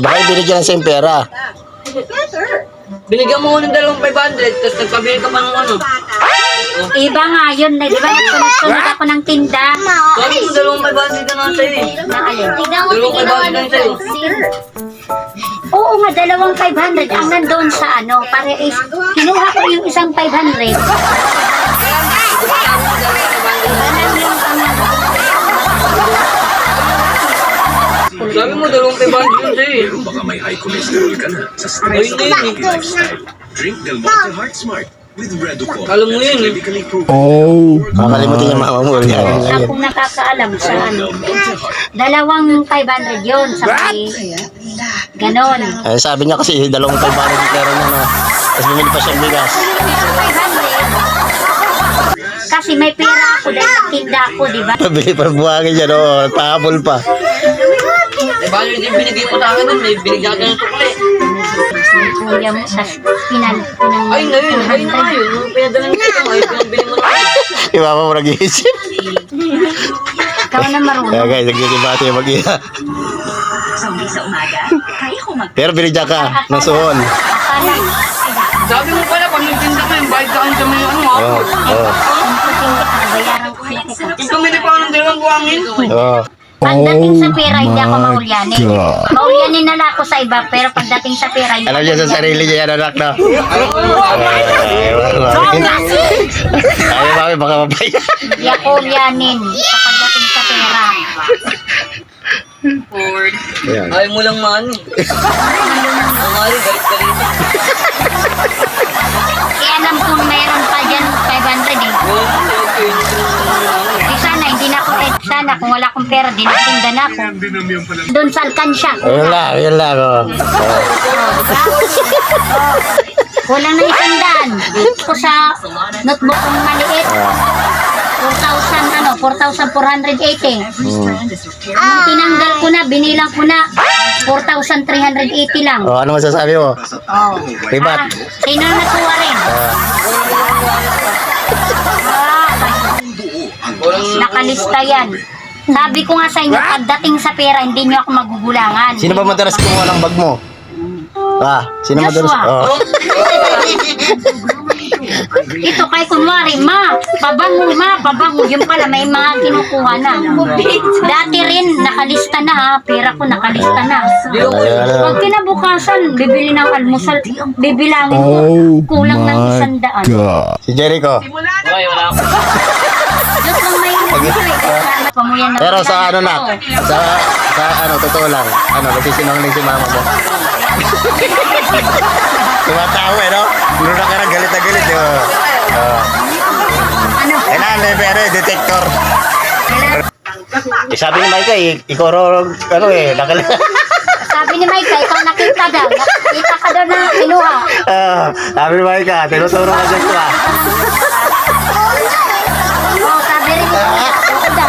Baka binigyan sa yung pera. Binigyan mo ko ng 2,500, tapos nagpabili ka pa ng ano. Iba nga yun, di ba? Nagsunod ako ng tinda. Sabi mo 2,500 ka na sa'yo eh. Naalin. 2,500 na sa'yo. Oo nga, 2,500 ang nandoon sa ano. Para is, kinuha ko yung isang 500. Sabi mo 2,500 yun sa'yo eh. Pero baka may high cholesterol ka na sa stress Ay, hindi. lifestyle. Drink Del Monte Heart Smart with Reducol. Alam mo yun eh. Medically proven. Kakalimutin yung mama mo. Akong nakakaalam sa ano. 2,500 yun sa may ganon. Eh, sabi niya kasi 2,500 yung pera niya na. Tapos bumili pa siyang bigas. 500. Kasi may pera ako dahil tinda ako, di ba? Pabili pa buhangin niya, no? Pahabol pa. Eh, balo yung binigay ko sa akin nun, may binigyan ka ng sukli. Kuya mo sa pinang Ay na yun, ay na nga yun. Nung pinadalan ko ito, ay pinabili mo na. Yung mama mo nag-iisip. ikaw na marunong. Kaya guys, nagdidibate yung mag-iya. Pero binigyan ka ng suhon. Akala, Sabi mo pala, pag nagtinda mo yung bayad ka sa may ano, Oo. hapon. bayaran ko na kita. Kung tumili pa ako ng 2 buwangin. Oo. Pagdating sa pera, hindi ako maulyanin. Maulyanin na lang ako sa iba, pero pagdating sa pera, hindi Alam niya sa sarili niya yan, anak, no? Ayaw, mami, baka mapaya. hindi ako ulyanin sa pagdating sa pera. Ayan. Ayaw mo lang maano eh. Ang ali, galit. Kaya alam kong mayroon pa dyan 500 eh. Eh sana, hindi na ako, sana kung wala akong pera, dinatinda na ako. Doon sa alkansya. Ayun lang, ayun lang, oh. Kulang na 100. Ko sa notebook kong maliit. 4,480. Nung tinanggal ko na, binilang ko na 4,380 lang. Oh, ano masasabi mo? Oh. Ribat. Sino na natuwa rin? Nakalista yan. Sabi ko nga sa inyo, pagdating sa pera, hindi nyo ako magugulangan. Sino ba madalas kumuha ng bag mo? Ah, sino madalas? Joshua. Oh. Ito kay kunwari, pabango. Yung pala, may mga kinukuha na. Dati rin, nakalista na ha. Pera ko nakalista na. Pag kinabukasan, bibili ng almusal, bibilangin ko, kulang ng 100. Si Jericho. Okay, wala ako. Diyos lang may pamuyan na. Pero sa ano na, sa ano, totoo lang. Ano, nagsisinungaling si mama mo. Tumatawa eh, no? Luna ka na galit na galit, di ba? Ano? Kailangan may pera eh, detector. Eh, sabi ni Micah, ikororog, ano eh, nakalit. Sabi ni Mike, ikaw nakita daw. Nakita ka daw na kinuha. Sabi ni Micah, tinuturo ka dyan ko ah. Oo, sabi rin niya. Oo daw.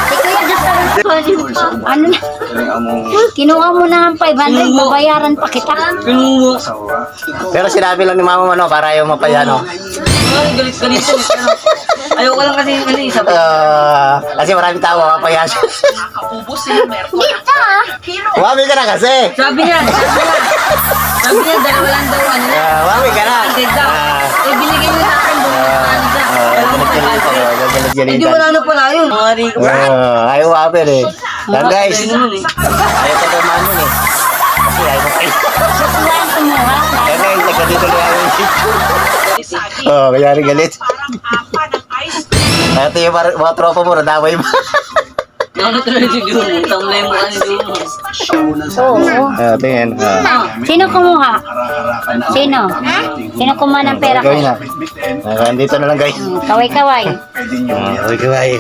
Si Kuya Diyos ka rin. Ano na? Kinuha mo na ang 500, babayaran pa kita. Pinumo. Pero sinabi lang ni mama mo, no, para ayaw mapaya, no? Ay, galit. Ayaw ka lang kasi yung ano eh, sabi. Kasi maraming tao, mapaya siya. Dito ah. Wami ka na kasi. Sabi niya, 2 lang daw ano. Wami ka na. Eh, binigay niya sa akin bumili siya. Hindi Galit-galitan. wala na pala yun. Mari ko. Ayaw wapin eh. Yan guys, Ayaw nun eh. ayaw pa tumaan nun eh. Kasi ayaw mo kayo. Susuwan kumuha. Kaya ngayon, taga dito lang ayaw yung Oo, kaya rin galit. Ito yung mga tropa mo, nadamay mo. Ano talaga si Dumo? Tamlay mo ka ni Dumo. Oo. Tingin. Sino kumuha? Sino? Sino kumuha ng pera ko? Gawin na. Nandito na lang guys. Kaway-kaway. Okay, bye.